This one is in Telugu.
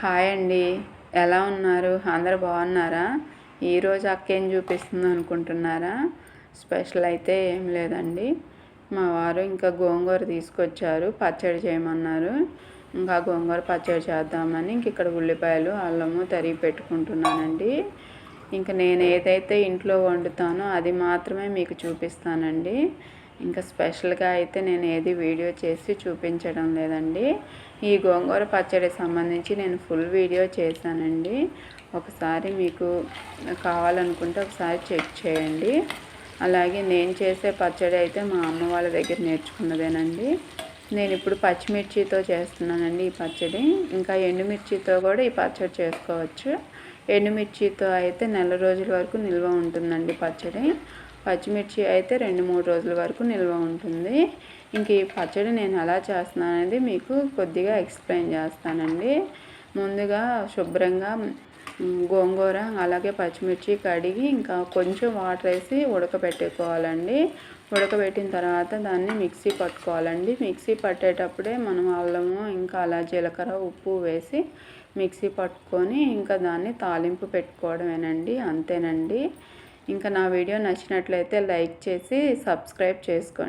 హాయ్ అండి. ఎలా ఉన్నారు? అందరూ బాగున్నారా? ఈరోజు అక్క ఏం చూపిస్తుంది అనుకుంటున్నారా? స్పెషల్ అయితే ఏం లేదండి. మా వారు ఇంకా గోంగూర తీసుకొచ్చారు, పచ్చడి చేయమన్నారు. ఇంకా గోంగూర పచ్చడి చేద్దామని ఇక్కడ ఉల్లిపాయలు అల్లము తరిగి పెట్టుకుంటున్నానండి. ఇంకా నేను ఏదైతే ఇంట్లో వండుతానో అది మాత్రమే మీకు చూపిస్తానండి. ఇంకా స్పెషల్గా అయితే నేను ఏది వీడియో చేసి చూపించడం లేదండి. ఈ గోంగూర పచ్చడి సంబంధించి నేను ఫుల్ వీడియో చేశానండి. ఒకసారి మీకు కావాలనుకుంటే ఒకసారి చెక్ చేయండి. అలాగే నేను చేసే పచ్చడి అయితే మా అమ్మ వాళ్ళ దగ్గర నేర్చుకున్నదేనండి. నేను ఇప్పుడు పచ్చిమిర్చితో చేస్తున్నానండి ఈ పచ్చడి. ఇంకా ఎండుమిర్చితో కూడా ఈ పచ్చడి చేసుకోవచ్చు. ఎండుమిర్చితో అయితే నెల రోజుల వరకు నిల్వ ఉంటుందండి పచ్చడి. పచ్చిమిర్చి అయితే 2-3 రోజుల వరకు నిల్వ ఉంటుంది. ఇంక ఈ పచ్చడి నేను ఎలా చేస్తున్నాను అనేది మీకు కొద్దిగా ఎక్స్ప్లెయిన్ చేస్తానండి. ముందుగా శుభ్రంగా గోంగూర అలాగే పచ్చిమిర్చి కడిగి ఇంకా కొంచెం వాటర్ వేసి ఉడకబెట్టుకోవాలండి. ఉడకబెట్టిన తర్వాత దాన్ని మిక్సీ పట్టుకోవాలండి. మిక్సీ పట్టేటప్పుడే మనం అల్లము ఇంకా అలా జీలకర్ర ఉప్పు వేసి మిక్సీ పట్టుకొని ఇంకా దాన్ని తాలింపు పెట్టుకోవడమేనండి. అంతేనండి. ఇంకా నా వీడియో నచ్చినట్లయితే లైక్ చేసి సబ్స్క్రైబ్ చేసుకోండి.